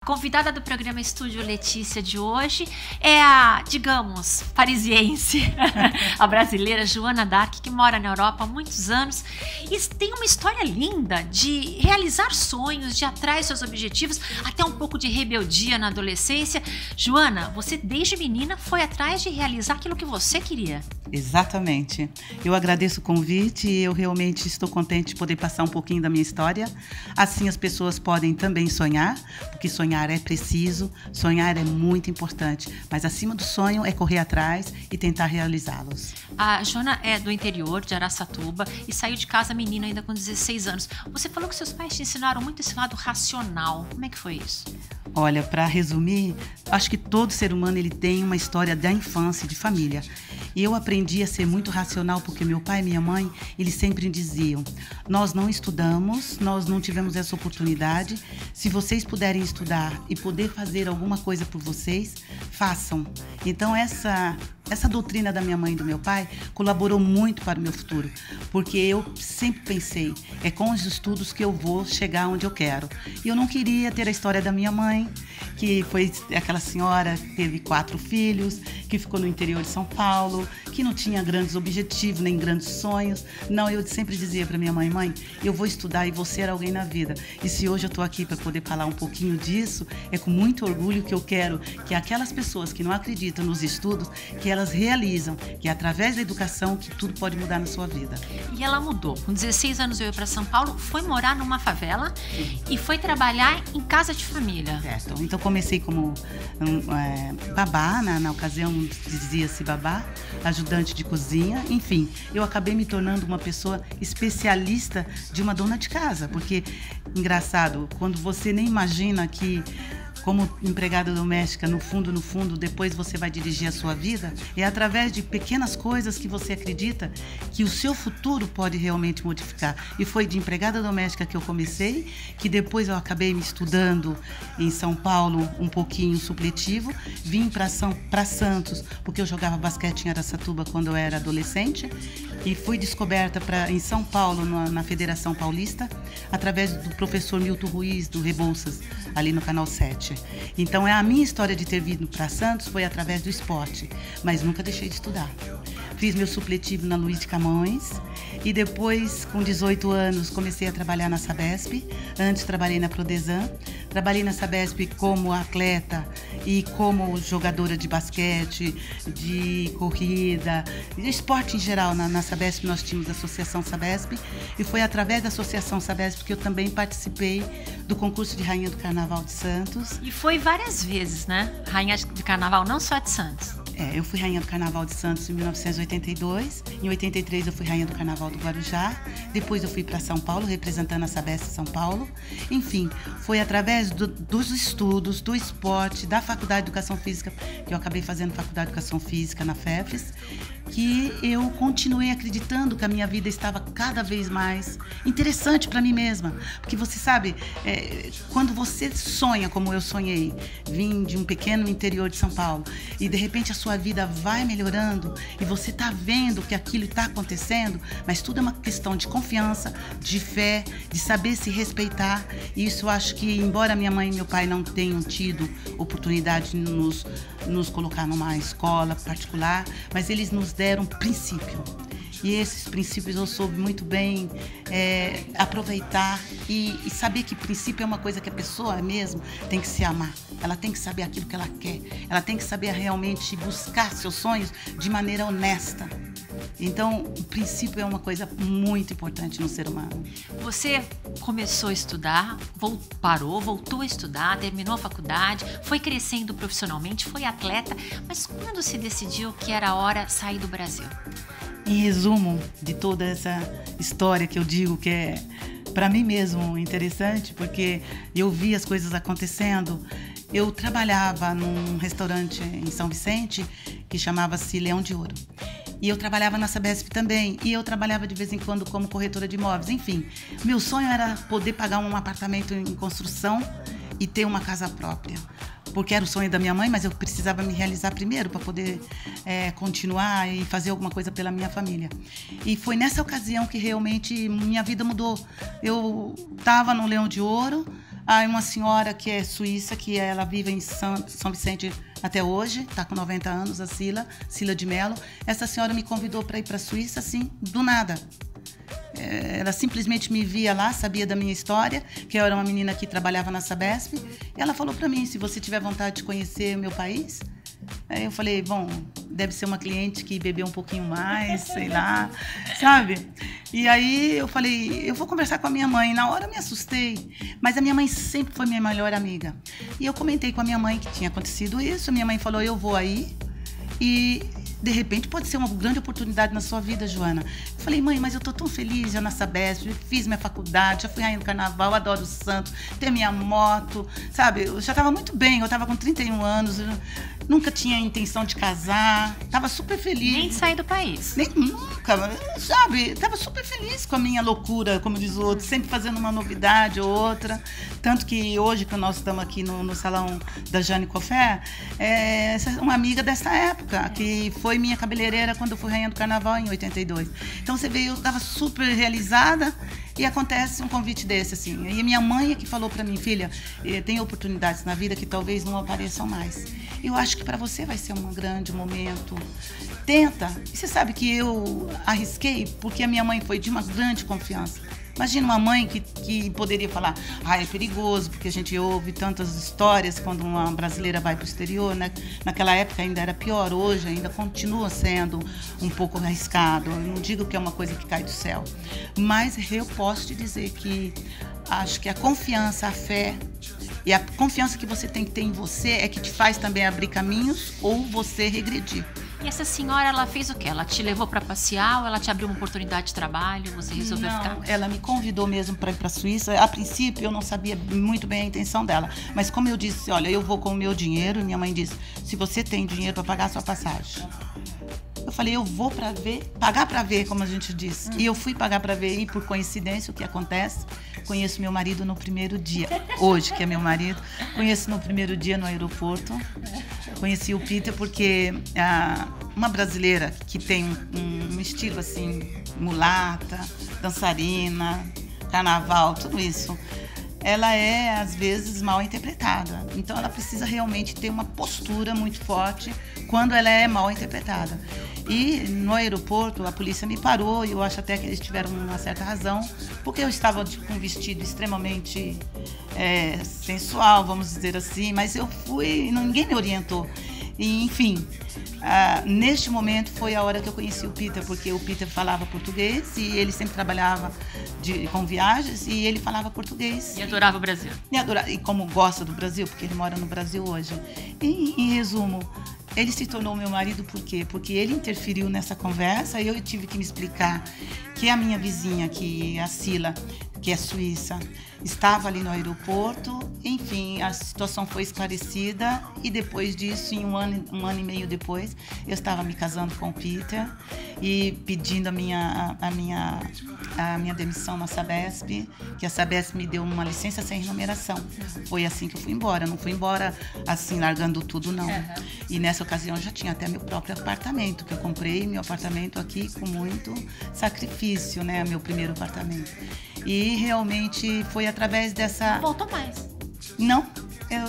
Convidada do programa Estúdio Letícia de hoje é a, digamos, parisiense, a brasileira Joana Dark, que mora na Europa há muitos anos e tem uma história linda de realizar sonhos, de atrás seus objetivos, até um pouco de rebeldia na adolescência. Joana, você desde menina foi atrás de realizar aquilo que você queria. Exatamente. Eu agradeço o convite e eu realmente estou contente de poder passar um pouquinho da minha história. Assim as pessoas podem também sonhar, porque sonhar é preciso, sonhar é muito importante, mas acima do sonho é correr atrás e tentar realizá-los. A Joana é do interior de Araçatuba e saiu de casa menina ainda com 16 anos. Você falou que seus pais te ensinaram muito esse lado racional. Como é que foi isso? Olha, para resumir, acho que todo ser humano ele tem uma história da infância e de família. E eu aprendi a ser muito racional porque meu pai e minha mãe, eles sempre diziam: nós não estudamos, nós não tivemos essa oportunidade. Se vocês puderem estudar e poder fazer alguma coisa por vocês, façam. Então essa doutrina da minha mãe e do meu pai colaborou muito para o meu futuro, porque eu sempre pensei, é com os estudos que eu vou chegar onde eu quero. E eu não queria ter a história da minha mãe, que foi aquela senhora que teve 4 filhos, que ficou no interior de São Paulo, que não tinha grandes objetivos, nem grandes sonhos. Não, eu sempre dizia para minha mãe: mãe, eu vou estudar e vou ser alguém na vida. E se hoje eu estou aqui para poder falar um pouquinho disso, é com muito orgulho que eu quero que aquelas pessoas que não acreditam nos estudos, que elas realizam, que é através da educação que tudo pode mudar na sua vida. E ela mudou. Com 16 anos veio para São Paulo, foi morar numa favela e foi trabalhar em casa de família. Certo. Então comecei como babá, na ocasião dizia-se babá, ajudante de cozinha, enfim. Eu acabei me tornando uma pessoa especialista de uma dona de casa, porque, engraçado, quando você nem imagina que como empregada doméstica, no fundo, depois você vai dirigir a sua vida, é através de pequenas coisas que você acredita que o seu futuro pode realmente modificar. E foi de empregada doméstica que eu comecei, que depois eu acabei me estudando em São Paulo um pouquinho supletivo, vim para Santos, porque eu jogava basquete em Araçatuba quando eu era adolescente, e fui descoberta em São Paulo, na Federação Paulista, através do professor Milton Ruiz, do Rebouças, ali no Canal 7. Então, a minha história de ter vindo para Santos foi através do esporte, mas nunca deixei de estudar. Fiz meu supletivo na Luiz de Camões e depois, com 18 anos, comecei a trabalhar na Sabesp. Antes trabalhei na Prodesan, trabalhei na Sabesp como atleta e como jogadora de basquete, de corrida, de esporte em geral. Na Sabesp nós tínhamos a Associação Sabesp e foi através da Associação Sabesp que eu também participei do concurso de Rainha do Carnaval de Santos. E foi várias vezes, né? Rainha de Carnaval, não só de Santos. Eu fui Rainha do Carnaval de Santos em 1982. Em 83 eu fui Rainha do Carnaval do Guarujá. Depois eu fui para São Paulo, representando a Sabesp São Paulo. Enfim, foi através dos estudos, do esporte, da Faculdade de Educação Física, que eu acabei fazendo Faculdade de Educação Física na FEFES, que eu continuei acreditando que a minha vida estava cada vez mais interessante para mim mesma. Porque você sabe, quando você sonha como eu sonhei, vim de um pequeno interior de São Paulo, e de repente a sua vida vai melhorando e você está vendo que aquilo está acontecendo, mas tudo é uma questão de confiança, de fé, de saber se respeitar. E isso eu acho que, embora minha mãe e meu pai não tenham tido oportunidade de nos colocar numa escola particular, mas eles nos deram princípio. E esses princípios eu soube muito bem aproveitar e saber que princípio é uma coisa que a pessoa mesmo tem que se amar. Ela tem que saber aquilo que ela quer. Ela tem que saber realmente buscar seus sonhos de maneira honesta. Então, o princípio é uma coisa muito importante no ser humano. Você começou a estudar, parou, voltou a estudar, terminou a faculdade, foi crescendo profissionalmente, foi atleta, mas quando se decidiu que era a hora de sair do Brasil? Em resumo de toda essa história que eu digo que é, para mim mesmo, interessante, porque eu vi as coisas acontecendo. Eu trabalhava num restaurante em São Vicente que chamava-se Leão de Ouro. E eu trabalhava na Sabesp também. E eu trabalhava de vez em quando como corretora de imóveis. Enfim, meu sonho era poder pagar um apartamento em construção e ter uma casa própria. Porque era o sonho da minha mãe, mas eu precisava me realizar primeiro para poder continuar e fazer alguma coisa pela minha família. E foi nessa ocasião que realmente minha vida mudou. Eu estava no Leão de Ouro, uma senhora que é suíça, que ela vive em São Vicente até hoje, está com 90 anos, a Cila de Mello. Essa senhora me convidou para ir para a Suíça, assim, do nada. Ela simplesmente me via lá, sabia da minha história, que eu era uma menina que trabalhava na Sabesp. E ela falou para mim, se você tiver vontade de conhecer o meu país... Aí eu falei, bom, deve ser uma cliente que bebeu um pouquinho mais, sei lá, sabe? E aí eu falei, eu vou conversar com a minha mãe. Na hora eu me assustei, mas a minha mãe sempre foi minha melhor amiga. E eu comentei com a minha mãe que tinha acontecido isso. A minha mãe falou, eu vou aí e... de repente pode ser uma grande oportunidade na sua vida, Joana. Eu falei, mãe, mas eu tô tão feliz já na Sabesp, fiz minha faculdade, já fui rainha do carnaval, adoro o santo, tenho minha moto, sabe? Eu já tava muito bem, eu tava com 31 anos, nunca tinha intenção de casar, tava super feliz. Nem sair do país. Nem, nunca, sabe? Tava super feliz com a minha loucura, como diz o outro, sempre fazendo uma novidade ou outra. Tanto que hoje, que nós estamos aqui no salão da Jane Cofé, uma amiga dessa época, que foi minha cabeleireira quando eu fui rainha do carnaval em 82. Então você vê, eu estava super realizada e acontece um convite desse, assim. E minha mãe é que falou para mim, filha, tem oportunidades na vida que talvez não apareçam mais. Eu acho que para você vai ser um grande momento. Tenta. E você sabe que eu arrisquei porque a minha mãe foi de uma grande confiança. Imagina uma mãe que poderia falar, é perigoso, porque a gente ouve tantas histórias quando uma brasileira vai para o exterior, né? Naquela época ainda era pior, hoje ainda continua sendo um pouco arriscado. Eu não digo que é uma coisa que cai do céu, mas eu posso te dizer que acho que a confiança, a fé e a confiança que você tem que ter em você é que te faz também abrir caminhos ou você regredir. E essa senhora, ela fez o quê? Ela te levou para passear ou ela te abriu uma oportunidade de trabalho? Você resolveu ficar? Ela me convidou mesmo para ir para a Suíça. A princípio, eu não sabia muito bem a intenção dela. Mas como eu disse, olha, eu vou com o meu dinheiro. E minha mãe disse, se você tem dinheiro para pagar a sua passagem. Eu falei, eu vou para ver, pagar para ver, como a gente diz. E eu fui pagar para ver e, por coincidência, o que acontece, conheço meu marido no primeiro dia. Hoje, que é meu marido, conheço no primeiro dia no aeroporto. Conheci o Peter porque uma brasileira que tem um estilo assim, mulata, dançarina, carnaval, tudo isso, ela é, às vezes, mal interpretada. Então, ela precisa realmente ter uma postura muito forte quando ela é mal interpretada. E no aeroporto, a polícia me parou e eu acho até que eles tiveram uma certa razão, porque eu estava com um vestido extremamente sensual, vamos dizer assim, mas eu fui, ninguém me orientou. E, enfim, neste momento foi a hora que eu conheci o Peter, porque o Peter falava português e ele sempre trabalhava com viagens e ele falava português. E adorava o Brasil. E como gosta do Brasil, porque ele mora no Brasil hoje. E, em resumo, ele se tornou meu marido por quê? Porque ele interferiu nessa conversa e eu tive que me explicar que a minha vizinha, que é a Cila, que é suíça, estava ali no aeroporto. Enfim, a situação foi esclarecida e depois disso, em um ano e meio depois, eu estava me casando com o Peter e pedindo a minha demissão na Sabesp, que a Sabesp me deu uma licença sem remuneração. Foi assim que eu fui embora. Não fui embora assim, largando tudo, não. E nessa ocasião eu já tinha até meu próprio apartamento, que eu comprei meu apartamento aqui com muito sacrifício, né? Meu primeiro apartamento. E realmente foi através dessa... Não voltou mais? Não,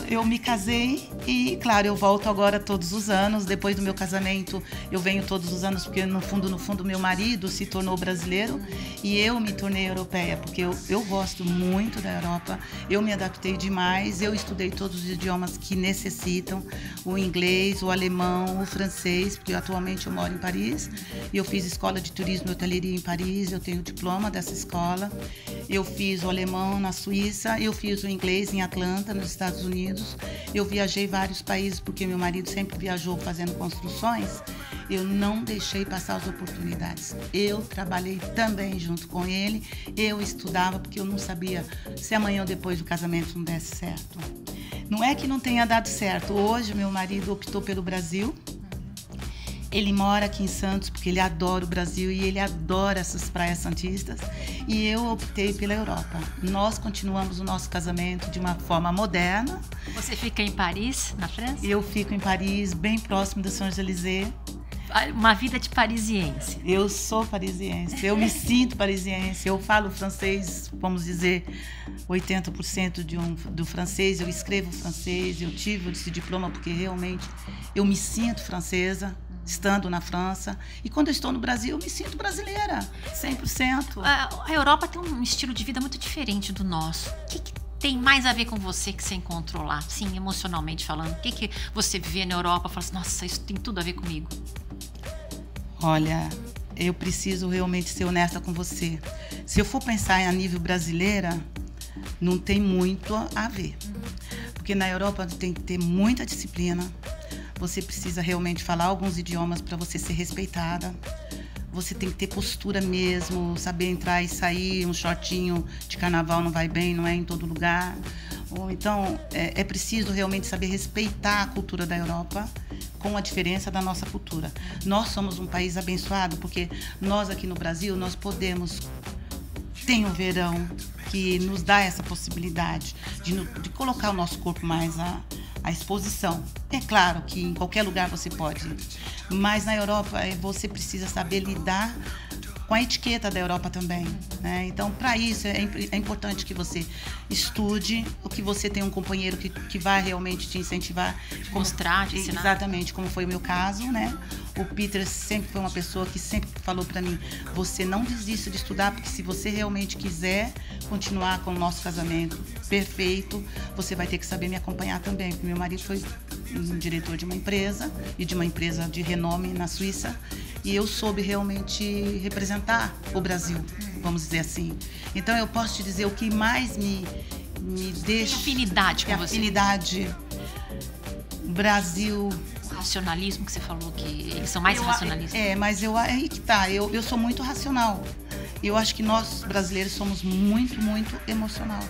eu me casei e, claro, eu volto agora todos os anos. Depois do meu casamento, eu venho todos os anos porque, no fundo, meu marido se tornou brasileiro e eu me tornei europeia, porque eu gosto muito da Europa, eu me adaptei demais, eu estudei todos os idiomas que necessitam, o inglês, o alemão, o francês, porque atualmente eu moro em Paris e eu fiz escola de turismo e hotelaria em Paris, eu tenho o diploma dessa escola, eu fiz o alemão na Suíça, eu fiz o inglês em Atlanta, nos Estados Unidos. Eu viajei vários países porque meu marido sempre viajou fazendo construções. Eu não deixei passar as oportunidades. Eu trabalhei também junto com ele. Eu estudava porque eu não sabia se amanhã ou depois do casamento não desse certo. Não é que não tenha dado certo. Hoje meu marido optou pelo Brasil. Ele mora aqui em Santos porque ele adora o Brasil e ele adora essas praias santistas. E eu optei pela Europa. Nós continuamos o nosso casamento de uma forma moderna. Você fica em Paris, na França? Eu fico em Paris, bem próximo da Champs-Élysées. Uma vida de parisiense. Eu sou parisiense, eu me sinto parisiense, eu falo francês, vamos dizer, 80% do francês, eu escrevo francês, eu tive esse diploma porque realmente eu me sinto francesa, estando na França. E quando eu estou no Brasil, eu me sinto brasileira, 100%. A Europa tem um estilo de vida muito diferente do nosso. O que tem mais a ver com você que você encontrou lá? Sim, emocionalmente falando. O que você vê na Europa e fala assim, nossa, isso tem tudo a ver comigo? Olha, eu preciso realmente ser honesta com você. Se eu for pensar a nível brasileira, não tem muito a ver. Porque na Europa tem que ter muita disciplina. Você precisa realmente falar alguns idiomas para você ser respeitada. Você tem que ter postura mesmo, saber entrar e sair. Um shortinho de carnaval não vai bem, não é em todo lugar. Ou então, é preciso realmente saber respeitar a cultura da Europa com a diferença da nossa cultura. Nós somos um país abençoado porque nós aqui no Brasil, nós podemos... Tem o verão que nos dá essa possibilidade de colocar o nosso corpo mais à exposição. É claro que em qualquer lugar você pode, mas na Europa você precisa saber lidar com a etiqueta da Europa também, né? Então, para isso, é importante que você estude, ou que você tenha um companheiro que vai realmente te incentivar. Mostrar, te ensinar. Exatamente, como foi o meu caso, né? O Peter sempre foi uma pessoa que sempre falou para mim, você não desista de estudar, porque se você realmente quiser continuar com o nosso casamento perfeito, você vai ter que saber me acompanhar também, porque meu marido foi um diretor de uma empresa, e de uma empresa de renome na Suíça, e eu soube realmente representar o Brasil, vamos dizer assim. Então, eu posso te dizer o que mais me deixa... Tem afinidade com você. Afinidade. Brasil... O racionalismo que você falou, que eles são mais racionalistas. Mas aí que tá, eu sou muito racional. Eu acho que nós, brasileiros, somos muito, muito emocional.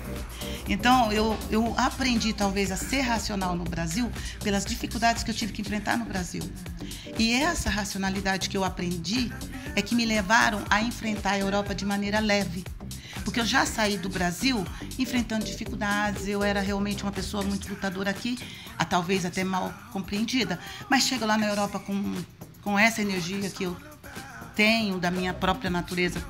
Então, eu aprendi, talvez, a ser racional no Brasil pelas dificuldades que eu tive que enfrentar no Brasil. E essa racionalidade que eu aprendi é que me levaram a enfrentar a Europa de maneira leve. Porque eu já saí do Brasil enfrentando dificuldades, eu era realmente uma pessoa muito lutadora aqui, talvez até mal compreendida. Mas chego lá na Europa com essa energia que eu tenho da minha própria natureza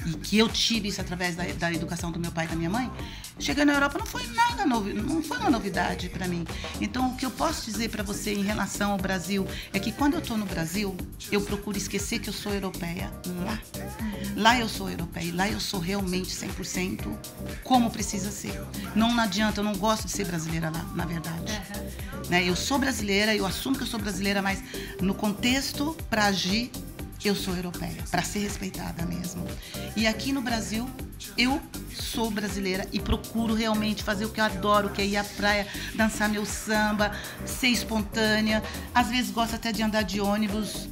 e que eu tive isso através da educação do meu pai e da minha mãe, cheguei na Europa não foi nada novo, não foi uma novidade para mim. Então, o que eu posso dizer para você em relação ao Brasil é que quando eu estou no Brasil, eu procuro esquecer que eu sou europeia lá. Lá eu sou europeia, lá eu sou realmente 100% como precisa ser. Não adianta, eu não gosto de ser brasileira lá, na verdade. Né? Eu sou brasileira, eu assumo que eu sou brasileira, mas no contexto, para agir, eu sou europeia, para ser respeitada mesmo. E aqui no Brasil, eu sou brasileira e procuro realmente fazer o que eu adoro, que é ir à praia, dançar meu samba, ser espontânea. Às vezes gosto até de andar de ônibus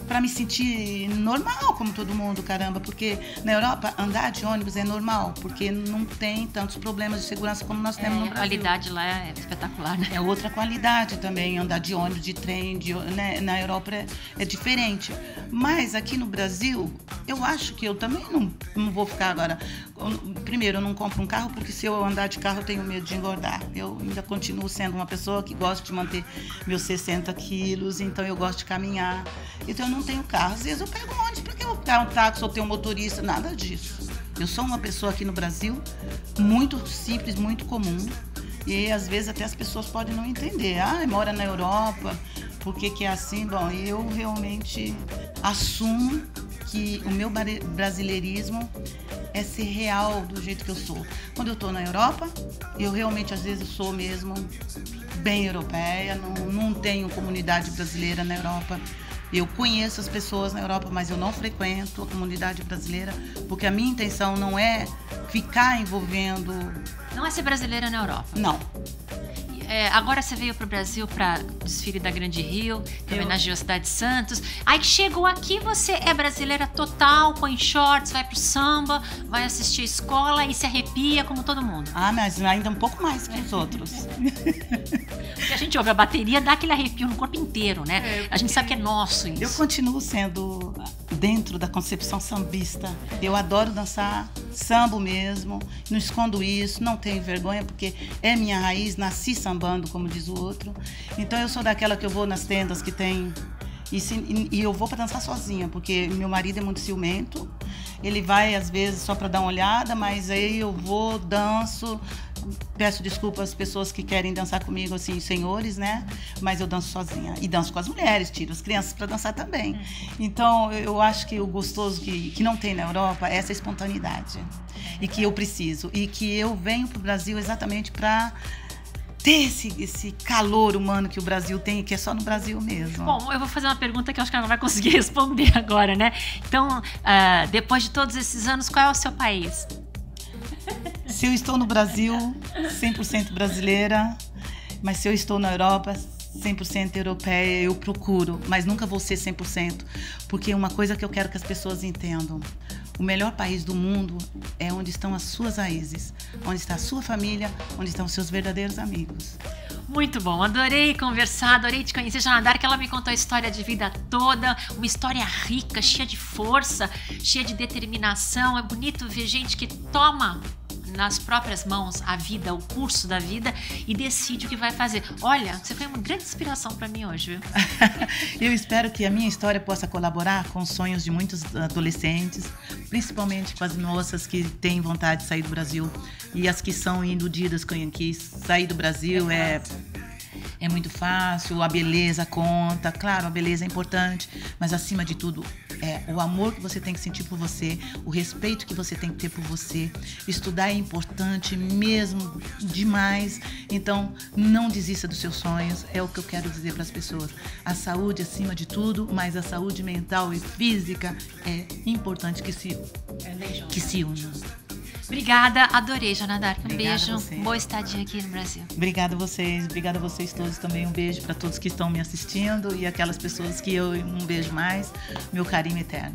para me sentir normal, como todo mundo, caramba. Porque na Europa, andar de ônibus é normal, porque não tem tantos problemas de segurança como nós temos no Brasil. A qualidade lá é espetacular, né? É outra qualidade também, andar de ônibus, de trem, né? Na Europa é diferente. Mas aqui no Brasil, eu acho que eu também não vou ficar agora... Primeiro, eu não compro um carro, porque se eu andar de carro, eu tenho medo de engordar. Eu ainda continuo sendo uma pessoa que gosta de manter meus 60 quilos, então eu gosto de caminhar. Então, eu não tenho carro. Às vezes eu pego um ônibus, porque eu vou pegar um táxi ou ter um motorista, nada disso. Eu sou uma pessoa aqui no Brasil muito simples, muito comum. E às vezes até as pessoas podem não entender. Mora na Europa, por que é assim? Bom, eu realmente assumo que o meu brasileirismo é ser real do jeito que eu sou. Quando eu estou na Europa, eu realmente às vezes sou mesmo bem europeia, não tenho comunidade brasileira na Europa. Eu conheço as pessoas na Europa, mas eu não frequento a comunidade brasileira, porque a minha intenção não é ficar envolvendo... Não é ser brasileira na Europa? Não. Agora você veio para o Brasil para desfile da Grande Rio, que homenageou a cidade de Santos. Aí que chegou aqui, você é brasileira total, põe shorts, vai pro samba, vai assistir a escola e se arrepia como todo mundo. Mas ainda um pouco mais que os outros. Porque a gente ouve a bateria, dá aquele arrepio no corpo inteiro, né? A gente sabe que é nosso isso. Eu continuo sendo dentro da concepção sambista. Eu adoro dançar sambo mesmo, não escondo isso, não tenho vergonha, porque é minha raiz, nasci sambando, como diz o outro. Então eu sou daquela que eu vou nas tendas que tem E eu vou para dançar sozinha, porque meu marido é muito ciumento. Ele vai, às vezes, só para dar uma olhada, mas aí eu vou, danço. Peço desculpas às pessoas que querem dançar comigo, assim, senhores, né? Mas eu danço sozinha. E danço com as mulheres, tiro as crianças para dançar também. Então, eu acho que o gostoso que não tem na Europa é essa espontaneidade. E que eu preciso. E que eu venho para o Brasil exatamente para ter esse calor humano que o Brasil tem, que é só no Brasil mesmo. Bom, eu vou fazer uma pergunta que eu acho que ela não vai conseguir responder agora, né? Então, depois de todos esses anos, qual é o seu país? Se eu estou no Brasil, 100% brasileira, mas se eu estou na Europa, 100% europeia, eu procuro, mas nunca vou ser 100%, porque uma coisa que eu quero que as pessoas entendam, o melhor país do mundo é onde estão as suas raízes, onde está a sua família, onde estão os seus verdadeiros amigos. Muito bom, adorei conversar, adorei te conhecer, Joana Dark. Ela me contou a história de vida toda, uma história rica, cheia de força, cheia de determinação. É bonito ver gente que toma nas próprias mãos a vida, o curso da vida e decide o que vai fazer. Olha, você foi uma grande inspiração para mim hoje, viu? Eu espero que a minha história possa colaborar com os sonhos de muitos adolescentes, principalmente com as moças que têm vontade de sair do Brasil e as que são iludidas com que sair do Brasil é muito fácil, a beleza conta, claro, a beleza é importante, mas acima de tudo é o amor que você tem que sentir por você, o respeito que você tem que ter por você. Estudar é importante mesmo demais, então não desista dos seus sonhos, é o que eu quero dizer para as pessoas. A saúde acima de tudo, mas a saúde mental e física é importante que se unam. Obrigada, adorei, Joana Dark. Um Obrigada beijo, boa estadia aqui no Brasil. Obrigada a vocês todos também. Um beijo para todos que estão me assistindo e aquelas pessoas que um beijo mais, meu carinho eterno.